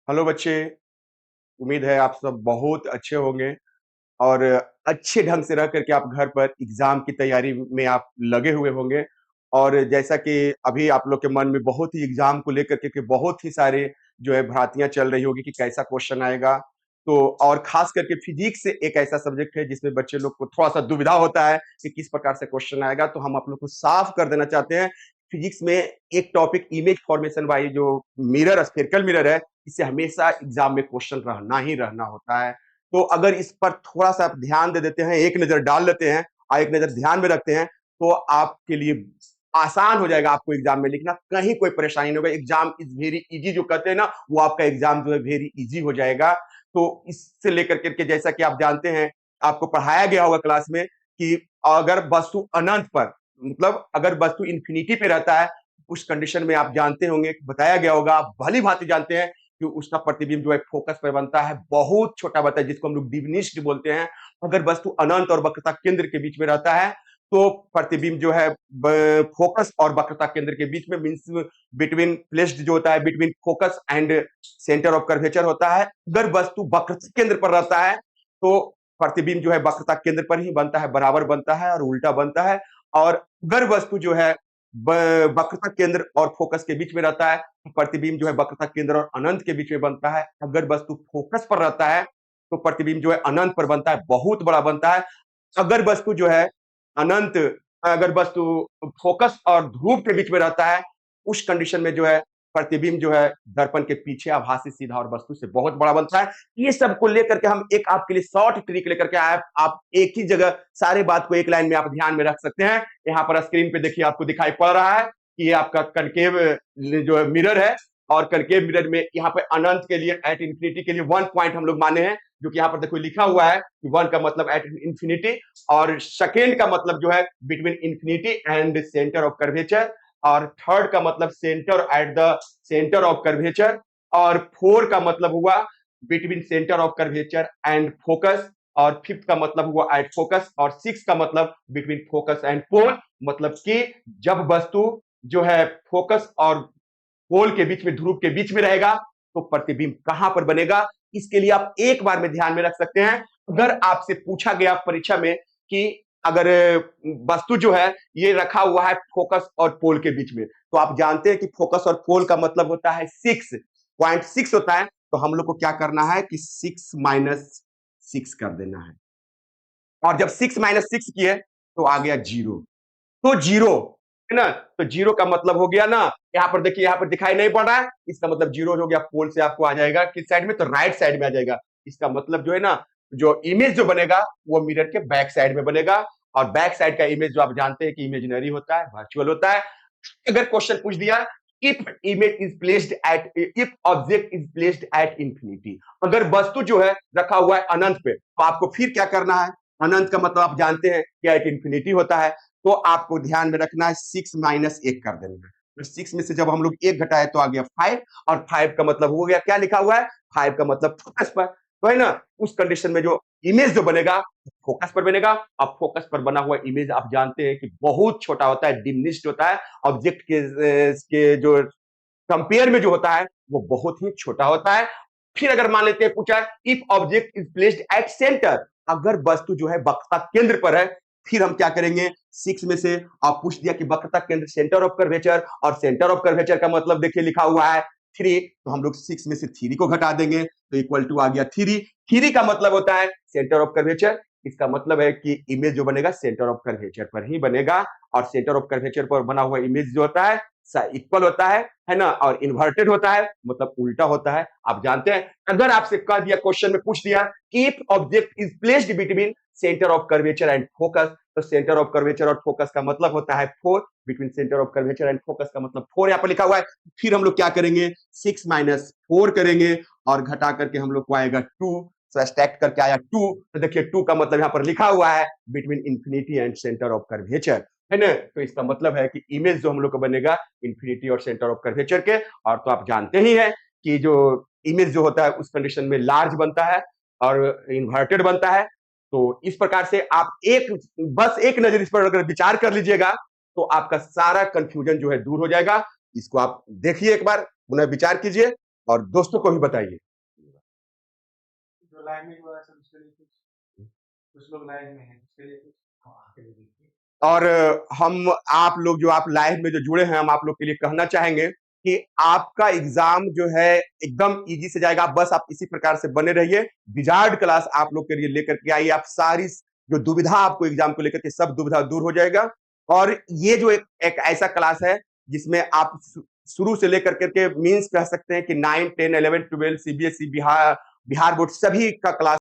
Hello बच्चे, उम्मीद है आप सब बहुत अच्छे होंगे और अच्छे ढंग से रह करके आप घर पर एग्जाम की तैयारी में आप लगे हुए होंगे। और जैसा कि अभी आप लोग के मन में बहुत ही एग्जाम को लेकर के बहुत ही सारे जो है भ्रांतियां चल रही होगी कि कैसा क्वेश्चन आएगा। तो और खास करके फिजिक्स एक ऐसा सब्जेक्ट है जिसमें बच्चे लोग को थोड़ा सा दुविधा होता है कि किस प्रकार से क्वेश्चन आएगा, तो हम आप लोग को साफ कर देना चाहते हैं। फिजिक्स में एक टॉपिक इमेज फॉर्मेशन वाली जो मिरर स्फेरिकल मिरर है, इससे हमेशा एग्जाम में क्वेश्चन रहना ही रहना होता है। तो अगर इस पर थोड़ा सा आप ध्यान दे देते हैं, एक नजर डाल लेते हैं और एक नजर ध्यान में रखते हैं, तो आपके लिए आसान हो जाएगा आपको एग्जाम में लिखना, कहीं कोई परेशानी नहीं होगा। एग्जाम इज वेरी इजी जो कहते हैं ना, वो आपका एग्जाम जो है वेरी इजी हो जाएगा। तो इससे लेकर करके जैसा कि आप जानते हैं, आपको पढ़ाया गया होगा क्लास में कि अगर वस्तु अनंत पर, मतलब अगर वस्तु इन्फिनिटी पे रहता है, उस कंडीशन में आप जानते होंगे, बताया गया होगा, आप भली भांति जानते हैं कि उसका प्रतिबिंब जो है फोकस पर बनता है, बहुत छोटा बनता है, जिसको हम लोग डिविनिस्ट बोलते हैं। अगर वस्तु अनंत और वक्रता केंद्र के बीच में रहता है, तो प्रतिबिंब जो है फोकस और वक्रता केंद्र के बीच में, मींस बिटवीन प्लेस्ड जो होता है between focus and centre of curvature होता है। अगर वस्तु वक्रता केंद्र पर रहता है, तो प्रतिबिंब जो है वक्रता केंद्र पर ही बनता है, बराबर बनता है और उल्टा बनता है। और अगर वस्तु जो है वक्रता केंद्र और फोकस के बीच में रहता है, प्रतिबिंब जो है वक्रता केंद्र और अनंत के बीच में बनता है। अगर वस्तु फोकस पर रहता है, तो प्रतिबिंब जो है अनंत पर बनता है, बहुत बड़ा बनता है। अगर वस्तु जो है अनंत अगर वस्तु फोकस और ध्रुव के बीच में रहता है, उस कंडीशन में जो है प्रतिबिंब जो है दर्पण के पीछे आभासी सीधा और वस्तु से बहुत बड़ा बनता है। ये सब को लेकर के हम एक आपके लिए शॉर्ट ट्रिक लेकर के आए। आप एक ही जगह सारे बात को एक लाइन में आप ध्यान में रख सकते हैं। यहाँ पर स्क्रीन पे देखिए, आपको दिखाई पड़ रहा है कि ये आपका कनकेव जो मिरर है, और कनकेव मिरर में यहाँ पे अनंत के लिए, एट इंफिनिटी के लिए 1 पॉइंट हम लोग माने हैं, जो कि यहाँ पर देखो लिखा हुआ है कि 1 का मतलब एट इंफिनिटी, और सेकेंड का मतलब जो है between infinity and centre of curvature, और थर्ड का मतलब centre at the centre of curvature, और 4 का मतलब हुआ between centre of curvature and focus, और फिफ्थ का मतलब हुआ एट फोकस, और सिक्स का मतलब बिटवीन फोकस एंड पोल। मतलब कि जब वस्तु जो है फोकस और पोल के बीच में, ध्रुव के बीच में रहेगा, तो प्रतिबिंब कहां पर बनेगा, इसके लिए आप एक बार में ध्यान में रख सकते हैं। अगर आपसे पूछा गया परीक्षा में कि अगर वस्तु जो है ये रखा हुआ है फोकस और पोल के बीच में, तो आप जानते हैं कि फोकस और पोल का मतलब होता है 6.6 होता है। तो हम लोग को क्या करना है कि 6 - 6 कर देना है, और जब 6 - 6 किए तो आ गया 0। तो जीरो है ना, तो जीरो का मतलब हो गया ना, यहाँ पर देखिए, यहाँ पर दिखाई नहीं पड़ रहा है, इसका मतलब जीरो हो गया। पोल से आपको आ जाएगा किस साइड में, तो राइट साइड में आ जाएगा। इसका मतलब जो है ना, जो इमेज जो बनेगा वो मिरर के बैक साइड में बनेगा। और बैक साइड का इमेज जो आप जानते हैं कि इमेजिनरी होता है, वर्चुअल होता है। अगर क्वेश्चन पूछ दिया, if image is placed at, if object is placed at infinity, अगर वस्तु जो है रखा हुआ है अनंत पे, तो आपको फिर क्या करना है। अनंत का मतलब आप जानते हैं कि एट इंफिनिटी होता है, तो आपको ध्यान में रखना है 6 - 1 कर देना है। तो 6 में से जब हम लोग 1 घटाए तो आ गया 5, और 5 का मतलब हो गया, क्या लिखा हुआ है, 5 का मतलब फोकस पर। तो है ना, उस कंडीशन में जो इमेज जो बनेगा फोकस पर बनेगा। अब फोकस पर बना हुआ इमेज आप जानते हैं कि बहुत छोटा होता है, डिमिनिश्ड होता है। ऑब्जेक्ट के जो कंपेयर में जो होता है वो बहुत ही छोटा होता है। फिर अगर मान लेते हैं, पूछा if object is placed at centre, अगर वस्तु जो है वक्रता केंद्र पर है, फिर हम क्या करेंगे, 6 में से आप पूछ दिया कि वक्रता केंद्र सेंटर ऑफ कर्वेचर, और सेंटर ऑफ कर्वेचर का मतलब देखिए लिखा हुआ है 3, तो हम लोग 6 में से 3 को घटा देंगे, तो इक्वल टू आ गया 3। 3 का मतलब होता है सेंटर ऑफ कर्वेचर। इसका मतलब है कि इमेज जो बनेगा सेंटर ऑफ कर्वेचर पर ही बनेगा, और सेंटर ऑफ कर्वेचर पर बना हुआ इमेज जो होता है इक्वल होता है ना, और इन्वर्टेड होता है, मतलब उल्टा होता है। आप जानते हैं, अगर आपसे कह दिया, क्वेश्चन में पूछ दिया if object is placed between centre of curvature and focus, तो सेंटर ऑफ कर्वेचर और फोकस का मतलब होता है 4, between centre of curvature and focus का मतलब 4 यहाँ पर लिखा हुआ है। फिर हम लोग क्या करेंगे, 6 - 4 करेंगे, और घटा करके हम लोग को आएगा 2, स्टैक करके आया 2। तो देखिए 2 का मतलब यहाँ पर लिखा हुआ है between infinity and centre of curvature, है ना। तो इसका मतलब है कि इमेज जो हम लोग को बनेगा इंफिनिटी और सेंटर ऑफ कर्वेचर के। और तो आप जानते ही हैं कि जो इमेज जो होता है उस कंडीशन में लार्ज बनता है और इन्वर्टेड बनता है। तो इस प्रकार से आप बस एक नजर इस पर अगर विचार कर लीजिएगा, तो आपका सारा कंफ्यूजन जो है दूर हो जाएगा। इसको आप देखिए, एक बार पुनः विचार कीजिए। और दोस्तों को भी बताइए। जो लाइव में हुआ है सब उसके लिए कुछ लोग लाइव में हैं, उसके लिए कुछ हाँ, आके भी देखिए। और हम आप लोग जो आप लाइव में जो जुड़े हैं, हम आप लोग के लिए कहना चाहेंगे कि आपका एग्जाम जो है एकदम इजी से जाएगा। बस आप इसी प्रकार से बने रहिए। विजार्ड क्लास आप लोग के लिए लेकर के आइए। आप सारी जो दुविधा आपको एग्जाम को लेकर के सब दुविधा दूर हो जाएगा। और ये जो एक ऐसा क्लास है जिसमें आप शुरू से लेकर करके मीन्स कह सकते हैं कि 9, 10, 11, 12 सीबीएसई बिहार बिहार बोर्ड सभी का क्लास